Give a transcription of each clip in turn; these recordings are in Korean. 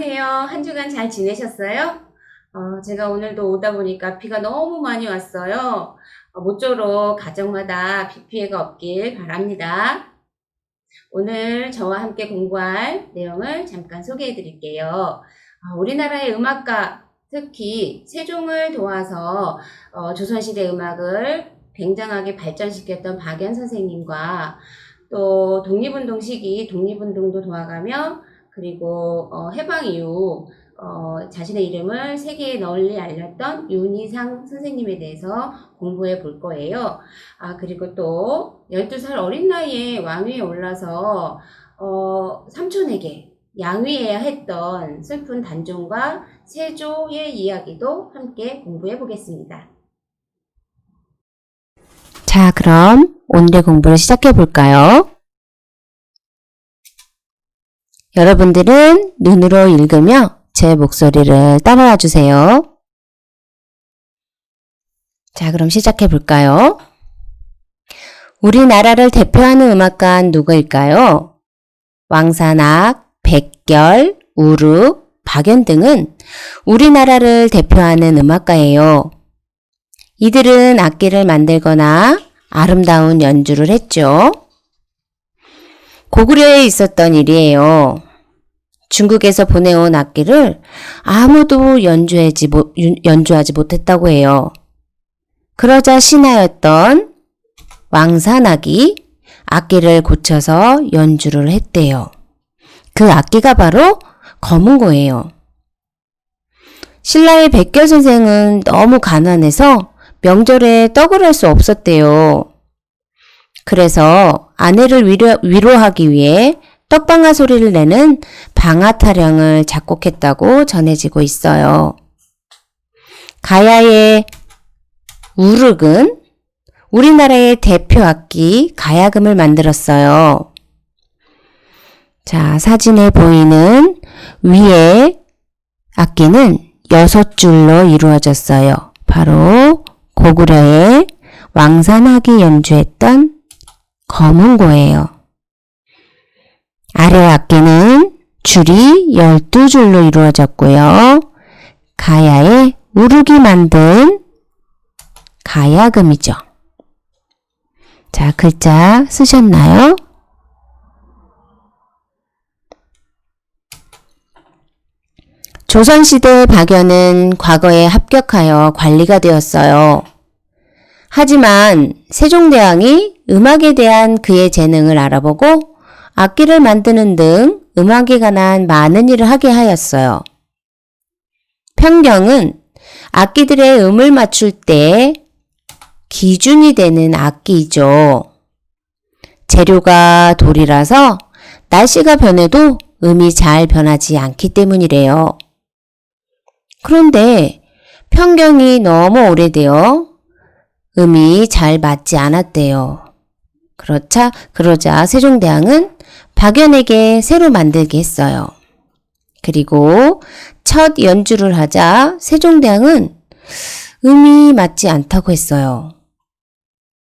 안녕하세요. 한 주간 잘 지내셨어요? 제가 오늘도 오다 보니까 비가 너무 많이 왔어요. 모쪼록 가정마다 비 피해가 없길 바랍니다. 오늘 저와 함께 공부할 내용을 잠깐 소개해 드릴게요. 우리나라의 음악가, 특히 세종을 도와서 조선시대 음악을 굉장하게 발전시켰던 박연 선생님과 또 독립운동 시기 독립운동도 도와가며 그리고 해방 이후 자신의 이름을 세계에 널리 알렸던 윤희상 선생님에 대해서 공부해 볼 거예요. 그리고 또 12살 어린 나이에 왕위에 올라서 삼촌에게 양위해야 했던 슬픈 단종과 세조의 이야기도 함께 공부해 보겠습니다. 자, 그럼 오늘의 공부를 시작해 볼까요? 여러분들은 눈으로 읽으며 제 목소리를 따라와 주세요. 자, 그럼 시작해 볼까요? 우리나라를 대표하는 음악가는 누구일까요? 왕산악, 백결, 우르, 박연 등은 우리나라를 대표하는 음악가예요. 이들은 악기를 만들거나 아름다운 연주를 했죠. 고구려에 있었던 일이에요. 중국에서 보내온 악기를 아무도 연주하지 못했다고 해요. 그러자 신하였던 왕산악이 악기를 고쳐서 연주를 했대요. 그 악기가 바로 거문고예요. 신라의 백결 선생은 너무 가난해서 명절에 떡을 할 수 없었대요. 그래서 아내를 위로하기 위해 떡방아 소리를 내는 방아타령을 작곡했다고 전해지고 있어요. 가야의 우륵은 우리나라의 대표 악기 가야금을 만들었어요. 자, 사진에 보이는 위에 악기는 6줄로 이루어졌어요. 바로 고구려의 왕산악이 연주했던 거문고예요. 아래 악기는 줄이 12줄로 이루어졌고요. 가야의 우르기 만든 가야금이죠. 자, 글자 쓰셨나요? 조선시대 박연은 과거에 합격하여 관리가 되었어요. 하지만 세종대왕이 음악에 대한 그의 재능을 알아보고 악기를 만드는 등 음악에 관한 많은 일을 하게 하였어요. 평경은 악기들의 음을 맞출 때 기준이 되는 악기이죠. 재료가 돌이라서 날씨가 변해도 음이 잘 변하지 않기 때문이래요. 그런데 평경이 너무 오래되어 음이 잘 맞지 않았대요. 그러자 세종대왕은 박연에게 새로 만들게 했어요. 그리고 첫 연주를 하자 세종대왕은 음이 맞지 않다고 했어요.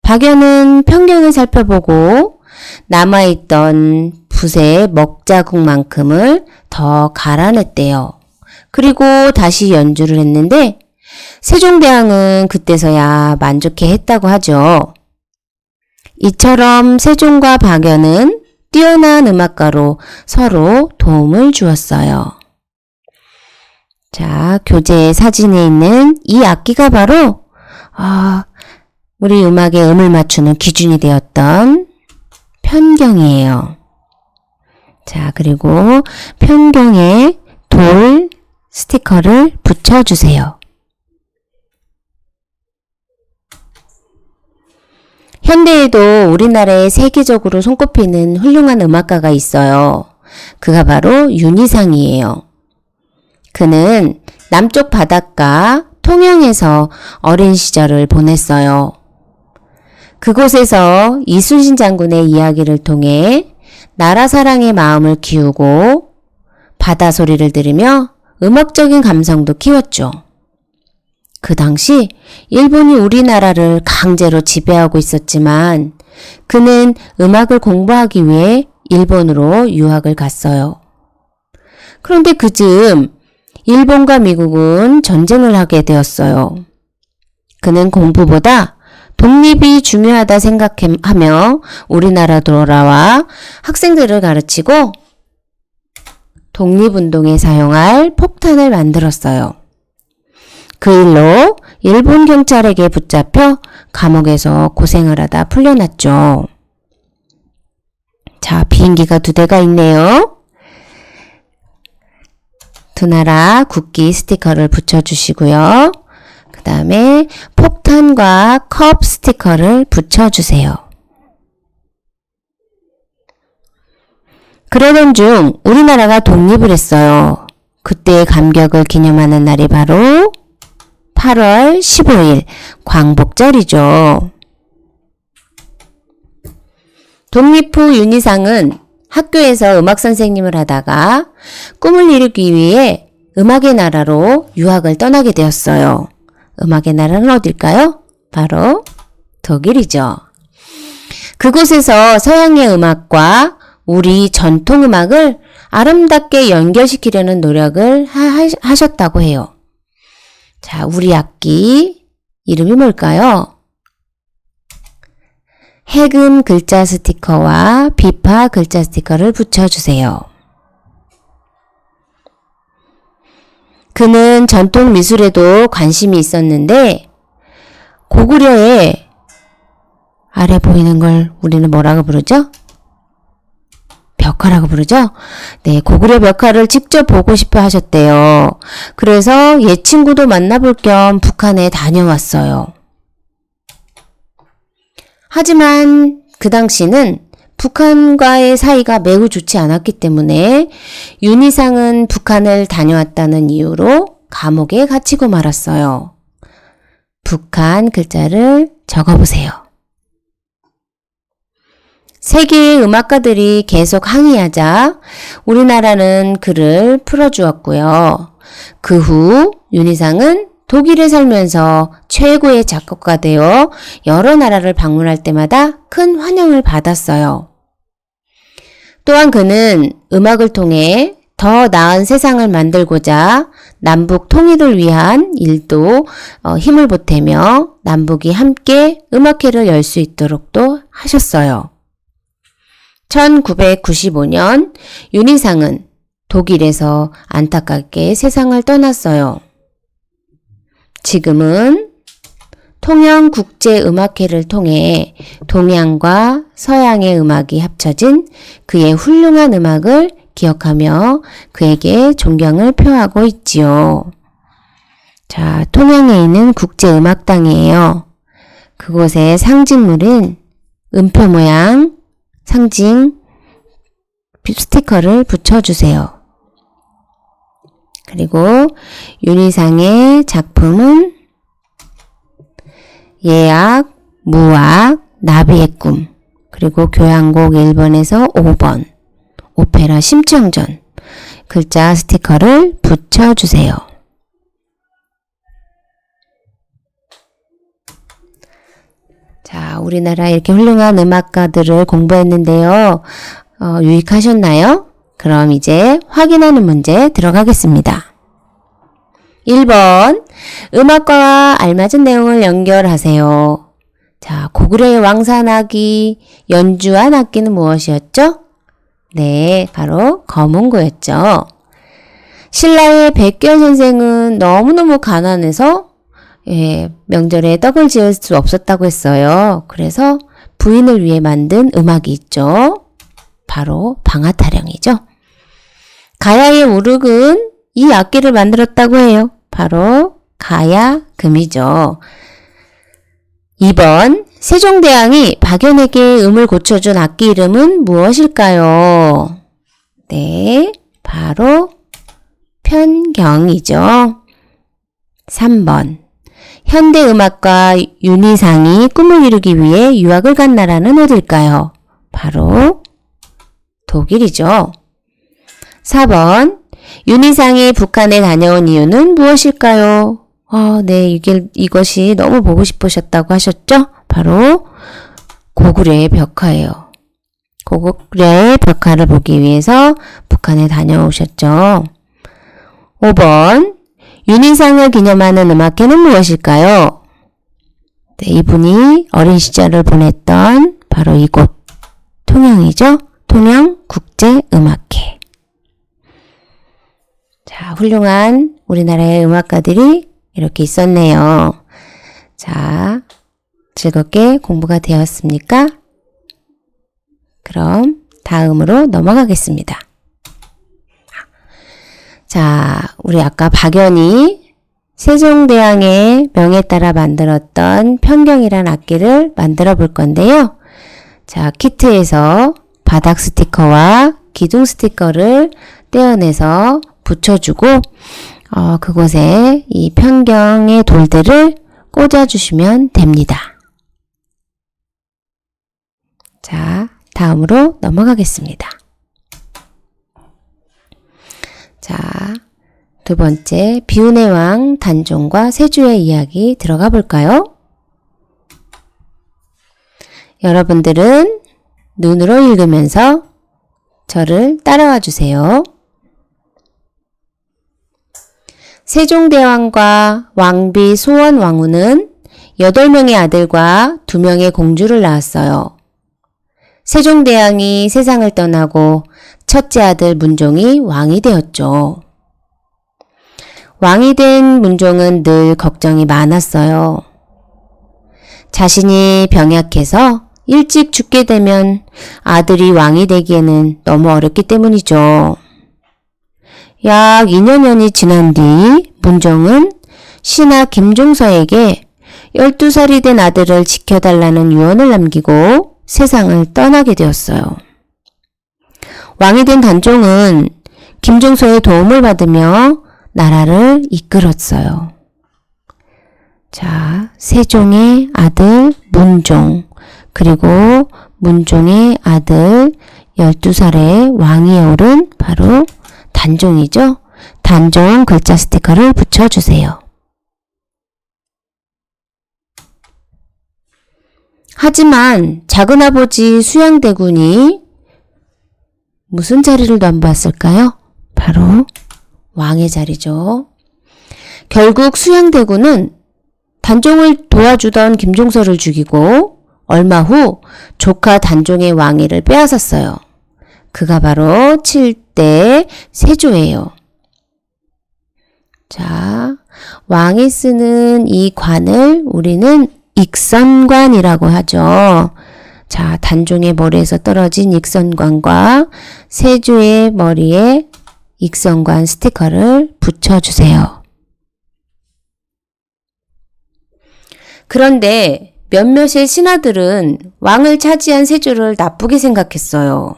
박연은 평경을 살펴보고 남아있던 붓의 먹자국만큼을 더 갈아냈대요. 그리고 다시 연주를 했는데 세종대왕은 그때서야 만족해 했다고 하죠. 이처럼 세종과 박연은 뛰어난 음악가로 서로 도움을 주었어요. 자, 교재 사진에 있는 이 악기가 바로 우리 음악의 음을 맞추는 기준이 되었던 편경이에요. 자, 그리고 편경에 돌 스티커를 붙여주세요. 현대에도 우리나라에 세계적으로 손꼽히는 훌륭한 음악가가 있어요. 그가 바로 윤희상이에요. 그는 남쪽 바닷가 통영에서 어린 시절을 보냈어요. 그곳에서 이순신 장군의 이야기를 통해 나라 사랑의 마음을 키우고 바다 소리를 들으며 음악적인 감성도 키웠죠. 그 당시 일본이 우리나라를 강제로 지배하고 있었지만 그는 음악을 공부하기 위해 일본으로 유학을 갔어요. 그런데 그즈음 일본과 미국은 전쟁을 하게 되었어요. 그는 공부보다 독립이 중요하다 생각하며 우리나라 돌아와 학생들을 가르치고 독립운동에 사용할 폭탄을 만들었어요. 그 일로 일본 경찰에게 붙잡혀 감옥에서 고생을 하다 풀려났죠. 자, 비행기가 2대가 있네요. 두 나라 국기 스티커를 붙여주시고요. 그 다음에 폭탄과 컵 스티커를 붙여주세요. 그러던 중 우리나라가 독립을 했어요. 그때의 감격을 기념하는 날이 바로 8월 15일 광복절이죠. 독립 후 윤희상은 학교에서 음악 선생님을 하다가 꿈을 이루기 위해 음악의 나라로 유학을 떠나게 되었어요. 음악의 나라는 어딜까요? 바로 독일이죠. 그곳에서 서양의 음악과 우리 전통 음악을 아름답게 연결시키려는 노력을 하셨다고 해요. 자, 우리 악기 이름이 뭘까요? 해금 글자 스티커와 비파 글자 스티커를 붙여주세요. 그는 전통 미술에도 관심이 있었는데 고구려의 아래 보이는 걸 우리는 뭐라고 부르죠? 벽화라고 부르죠? 네, 고구려 벽화를 직접 보고 싶어 하셨대요. 그래서 옛 친구도 만나볼 겸 북한에 다녀왔어요. 하지만 그 당시는 북한과의 사이가 매우 좋지 않았기 때문에 윤희상은 북한을 다녀왔다는 이유로 감옥에 갇히고 말았어요. 북한 글자를 적어보세요. 세계의 음악가들이 계속 항의하자 우리나라는 그를 풀어주었고요. 그 후 윤희상은 독일에 살면서 최고의 작곡가 되어 여러 나라를 방문할 때마다 큰 환영을 받았어요. 또한 그는 음악을 통해 더 나은 세상을 만들고자 남북 통일을 위한 일도 힘을 보태며 남북이 함께 음악회를 열 수 있도록도 하셨어요. 1995년 윤희상은 독일에서 안타깝게 세상을 떠났어요. 지금은 통영국제음악회를 통해 동양과 서양의 음악이 합쳐진 그의 훌륭한 음악을 기억하며 그에게 존경을 표하고 있지요. 자, 통영에 있는 국제음악당이에요. 그곳의 상징물인 음표 모양 상징 스티커를 붙여주세요. 그리고 윤희상의 작품은 예악, 무악, 나비의 꿈, 그리고 교향곡 1번에서 5번, 오페라 심청전 글자 스티커를 붙여주세요. 자, 우리나라 이렇게 훌륭한 음악가들을 공부했는데요. 유익하셨나요? 그럼 이제 확인하는 문제 들어가겠습니다. 1번, 음악과와 알맞은 내용을 연결하세요. 자, 고구려의 왕산악이 연주한 악기는 무엇이었죠? 네, 바로 거문고였죠. 신라의 백결 선생은 너무너무 가난해서 명절에 떡을 지을 수 없었다고 했어요. 그래서 부인을 위해 만든 음악이 있죠. 바로 방아타령이죠. 가야의 우륵은 이 악기를 만들었다고 해요. 바로 가야금이죠. 2번, 세종대왕이 박연에게 음을 고쳐준 악기 이름은 무엇일까요? 네, 바로 편경이죠. 3번, 현대음악가 윤희상이 꿈을 이루기 위해 유학을 간 나라는 어딜까요? 바로 독일이죠. 4번, 윤희상이 북한에 다녀온 이유는 무엇일까요? 네, 이것이 너무 보고 싶으셨다고 하셨죠? 바로 고구려의 벽화예요. 고구려의 벽화를 보기 위해서 북한에 다녀오셨죠. 5번. 윤희상을 기념하는 음악회는 무엇일까요? 네, 이분이 어린 시절을 보냈던 바로 이곳 통영이죠. 통영국제음악회. 자, 훌륭한 우리나라의 음악가들이 이렇게 있었네요. 자, 즐겁게 공부가 되었습니까? 그럼 다음으로 넘어가겠습니다. 자, 우리 아까 박연이 세종대왕의 명에 따라 만들었던 편경이란 악기를 만들어 볼 건데요. 자, 키트에서 바닥 스티커와 기둥 스티커를 떼어내서 붙여주고 그곳에 이 편경의 돌들을 꽂아주시면 됩니다. 자, 다음으로 넘어가겠습니다. 자, 두 번째, 비운의 왕 단종과 세조의 이야기 들어가 볼까요? 여러분들은 눈으로 읽으면서 저를 따라와 주세요. 세종대왕과 왕비 소원왕후는 8명의 아들과 2명의 공주를 낳았어요. 세종대왕이 세상을 떠나고 첫째 아들 문종이 왕이 되었죠. 왕이 된 문종은 늘 걱정이 많았어요. 자신이 병약해서 일찍 죽게 되면 아들이 왕이 되기에는 너무 어렵기 때문이죠. 약 2년이 지난 뒤 문종은 신하 김종서에게 12살이 된 아들을 지켜달라는 유언을 남기고 세상을 떠나게 되었어요. 왕이 된 단종은 김종서의 도움을 받으며 나라를 이끌었어요. 자, 세종의 아들 문종, 그리고 문종의 아들 12살의 왕위에 오른 바로 단종이죠. 단종 글자 스티커를 붙여주세요. 하지만 작은아버지 수양대군이 무슨 자리를 넘봤을까요? 바로 왕의 자리죠. 결국 수양대군은 단종을 도와주던 김종서를 죽이고 얼마 후 조카 단종의 왕위를 빼앗았어요. 그가 바로 7대 세조예요. 자, 왕이 쓰는 이 관을 우리는 익선관이라고 하죠. 자, 단종의 머리에서 떨어진 익선관과 세조의 머리에 익선관 스티커를 붙여주세요. 그런데 몇몇의 신하들은 왕을 차지한 세조를 나쁘게 생각했어요.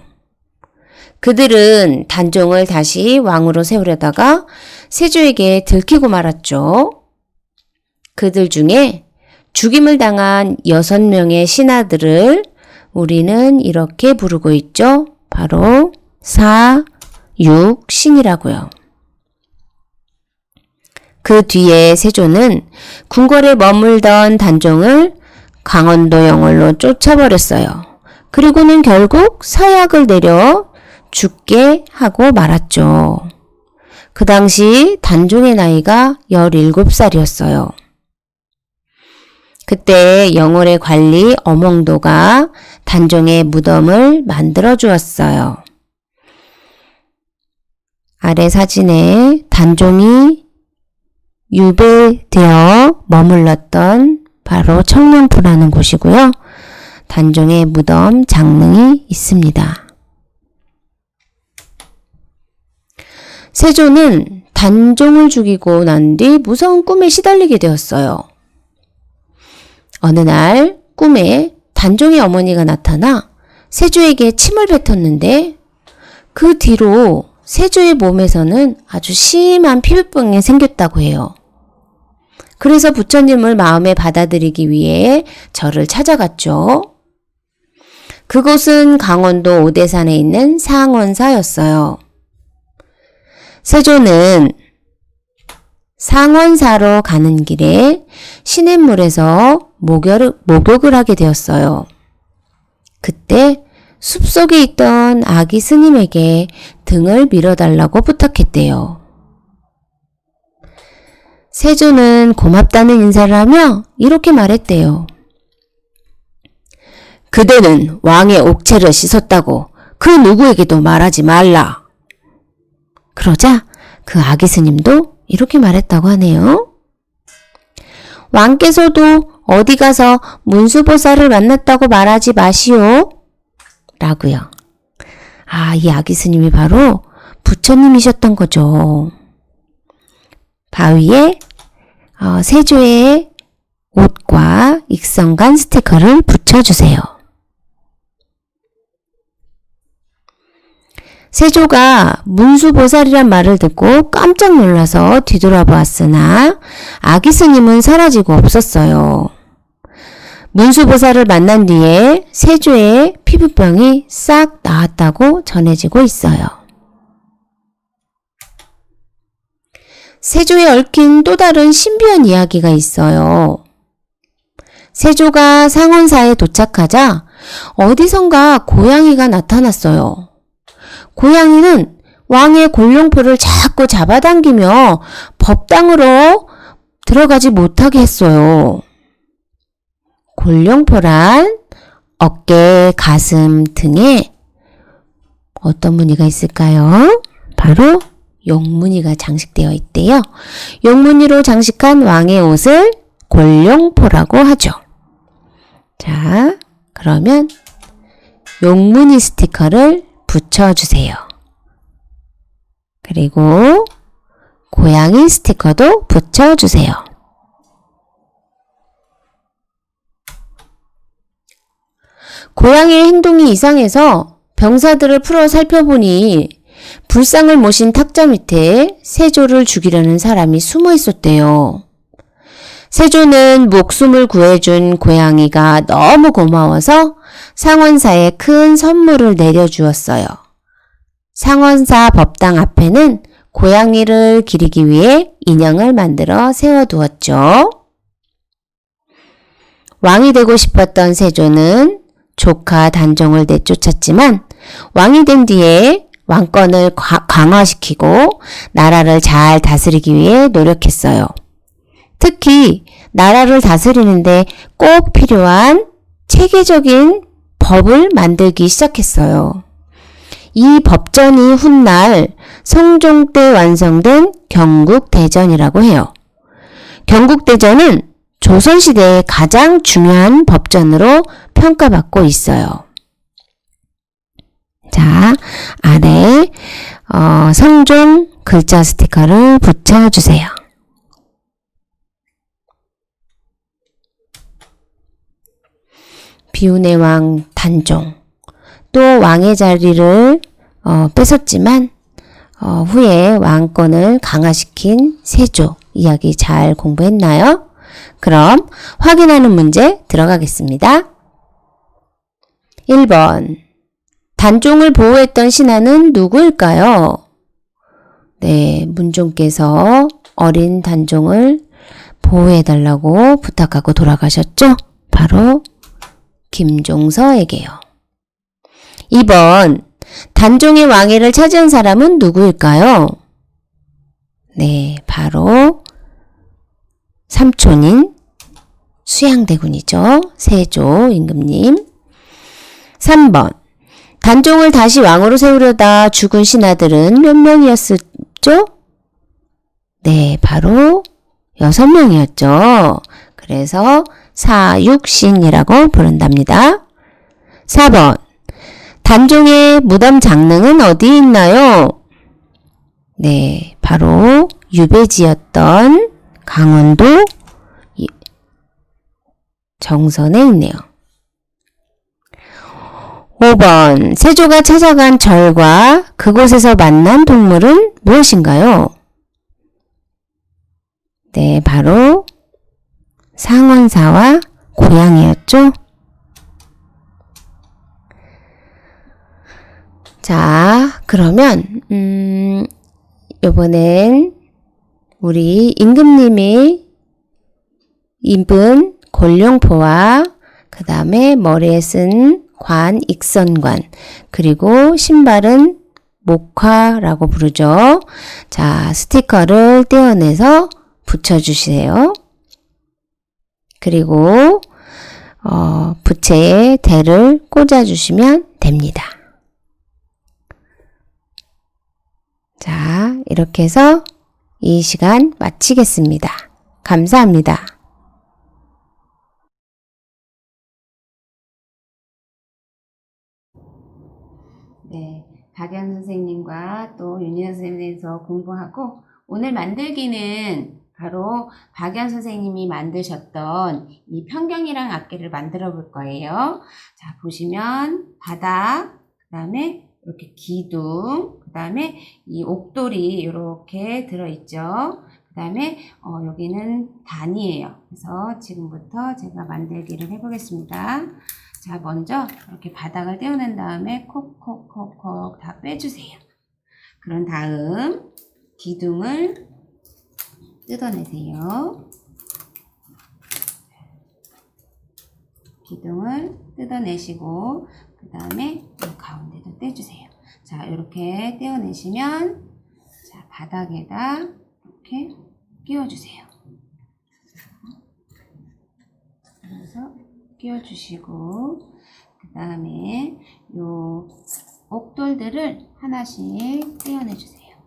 그들은 단종을 다시 왕으로 세우려다가 세조에게 들키고 말았죠. 그들 중에 죽임을 당한 6명의 신하들을 우리는 이렇게 부르고 있죠. 바로 사육신이라고요. 그 뒤에 세조는 궁궐에 머물던 단종을 강원도 영월로 쫓아버렸어요. 그리고는 결국 사약을 내려 죽게 하고 말았죠. 그 당시 단종의 나이가 17살이었어요. 그때 영월의 관리 어몽도가 단종의 무덤을 만들어 주었어요. 아래 사진에 단종이 유배되어 머물렀던 바로 청룡포라는 곳이고요. 단종의 무덤 장릉이 있습니다. 세조는 단종을 죽이고 난 뒤 무서운 꿈에 시달리게 되었어요. 어느 날 꿈에 단종의 어머니가 나타나 세조에게 침을 뱉었는데 그 뒤로 세조의 몸에서는 아주 심한 피부병이 생겼다고 해요. 그래서 부처님을 마음에 받아들이기 위해 절을 찾아갔죠. 그곳은 강원도 오대산에 있는 상원사였어요. 세조는 상원사로 가는 길에 시냇물에서 목욕을 하게 되었어요. 그때 숲속에 있던 아기 스님에게 등을 밀어달라고 부탁했대요. 세조는 고맙다는 인사를 하며 이렇게 말했대요. 그대는 왕의 옥체를 씻었다고 그 누구에게도 말하지 말라. 그러자 그 아기 스님도 이렇게 말했다고 하네요. 왕께서도 어디 가서 문수보살을 만났다고 말하지 마시오. 라고요. 이 아기 스님이 바로 부처님이셨던 거죠. 바위에 세조의 옷과 익성간 스티커를 붙여주세요. 세조가 문수보살이란 말을 듣고 깜짝 놀라서 뒤돌아보았으나 아기 스님은 사라지고 없었어요. 문수보살을 만난 뒤에 세조의 피부병이 싹 나았다고 전해지고 있어요. 세조에 얽힌 또 다른 신비한 이야기가 있어요. 세조가 상원사에 도착하자 어디선가 고양이가 나타났어요. 고양이는 왕의 골룡포를 자꾸 잡아당기며 법당으로 들어가지 못하게 했어요. 골룡포란 어깨, 가슴 등에 어떤 무늬가 있을까요? 바로 용무늬가 장식되어 있대요. 용무늬로 장식한 왕의 옷을 골룡포라고 하죠. 자, 그러면 용무늬 스티커를 붙여주세요. 그리고 고양이 스티커도 붙여주세요. 고양이의 행동이 이상해서 병사들을 풀어 살펴보니 불상을 모신 탁자 밑에 세조를 죽이려는 사람이 숨어 있었대요. 세조는 목숨을 구해준 고양이가 너무 고마워서 상원사에 큰 선물을 내려주었어요. 상원사 법당 앞에는 고양이를 기리기 위해 인형을 만들어 세워두었죠. 왕이 되고 싶었던 세조는 조카 단종을 내쫓았지만 왕이 된 뒤에 왕권을 강화시키고 나라를 잘 다스리기 위해 노력했어요. 특히 나라를 다스리는데 꼭 필요한 체계적인 법을 만들기 시작했어요. 이 법전이 훗날 성종 때 완성된 경국대전이라고 해요. 경국대전은 조선시대의 가장 중요한 법전으로 평가받고 있어요. 자, 아래에 성종 글자 스티커를 붙여주세요. 비운의 왕 단종, 또 왕의 자리를 뺏었지만 후에 왕권을 강화시킨 세조 이야기 잘 공부했나요? 그럼 확인하는 문제 들어가겠습니다. 1번 단종을 보호했던 신하는 누구일까요? 네, 문종께서 어린 단종을 보호해달라고 부탁하고 돌아가셨죠? 바로 김종서에게요. 2번 단종의 왕위를 차지한 사람은 누구일까요? 네, 바로 삼촌인 수양대군이죠. 세조 임금님. 3번 단종을 다시 왕으로 세우려다 죽은 신하들은 몇 명이었죠? 네, 바로 6명이었죠. 그래서 사육신이라고 부른답니다. 4번 단종의 무덤 장릉은 어디에 있나요? 네, 바로 유배지였던 강원도 정선에 있네요. 5번 세조가 찾아간 절과 그곳에서 만난 동물은 무엇인가요? 네, 바로 상원사와 고양이였죠. 자, 그러면 이번엔 우리 임금님이 입은 골룡포와 그 다음에 머리에 쓴 관, 익선관, 그리고 신발은 목화라고 부르죠. 자, 스티커를 떼어내서 붙여주세요. 그리고 부채에 대를 꽂아주시면 됩니다. 자, 이렇게 해서 이 시간 마치겠습니다. 감사합니다. 네, 박연 선생님과 또 윤희연 선생님에서 공부하고 오늘 만들기는 바로 박연 선생님이 만드셨던 이 편경이랑 악기를 만들어 볼 거예요. 자, 보시면 바닥, 그 다음에 이렇게 기둥, 그 다음에 이 옥돌이 이렇게 들어있죠. 그 다음에 여기는 단이에요. 그래서 지금부터 제가 만들기를 해보겠습니다. 자, 먼저 이렇게 바닥을 떼어낸 다음에 콕콕콕콕 다 빼주세요. 그런 다음 기둥을 뜯어내세요. 기둥을 뜯어내시고 그 다음에 이 가운데도 떼주세요. 자, 이렇게 떼어내시면 자, 바닥에다 이렇게 끼워주세요. 그래서 끼워주시고 그 다음에 요 옥돌들을 하나씩 떼어내주세요.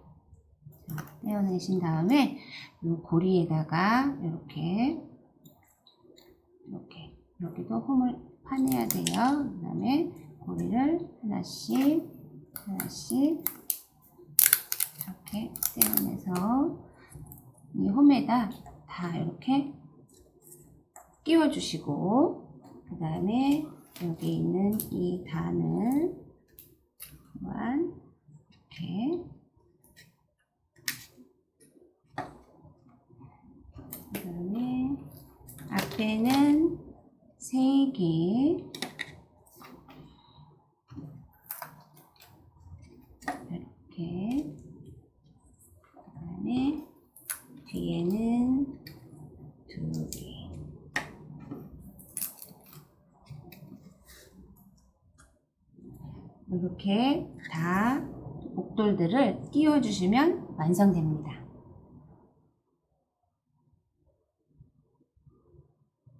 자, 떼어내신 다음에 요 고리에다가 이렇게 여기도 홈을 파내야 돼요. 그 다음에 고리를 하나씩 이렇게 떼어내서 이 홈에다 다 이렇게 끼워주시고 그 다음에 여기 있는 이 단을 또한 이렇게 그 다음에 앞에는 3개 이렇게 그 다음에 뒤에는 2개 이렇게 다 옥돌들을 끼워주시면 완성됩니다.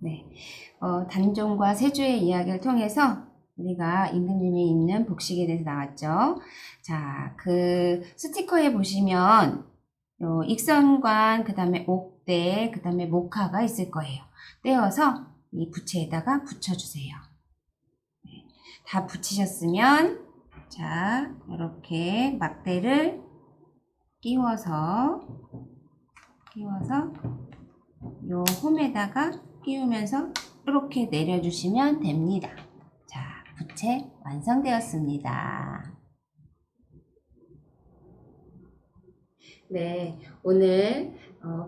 네, 단종과 세조의 이야기를 통해서 우리가 임금님이 입는 복식에 대해서 나왔죠. 자, 그 스티커에 보시면 익선관, 그 다음에 옥대, 그 다음에 목화가 있을 거예요. 떼어서 이 부채에다가 붙여주세요. 네, 다 붙이셨으면 자, 이렇게 막대를 끼워서 요 홈에다가 끼우면서 이렇게 내려주시면 됩니다. 자, 부채 완성되었습니다. 네, 오늘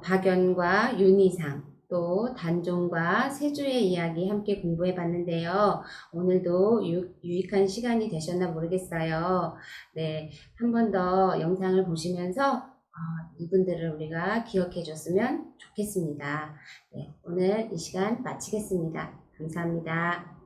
박연과 윤희상 또 단종과 세조의 이야기 함께 공부해 봤는데요. 오늘도 유익한 시간이 되셨나 모르겠어요. 네, 한 번 더 영상을 보시면서 이분들을 우리가 기억해 줬으면 좋겠습니다. 네, 오늘 이 시간 마치겠습니다. 감사합니다.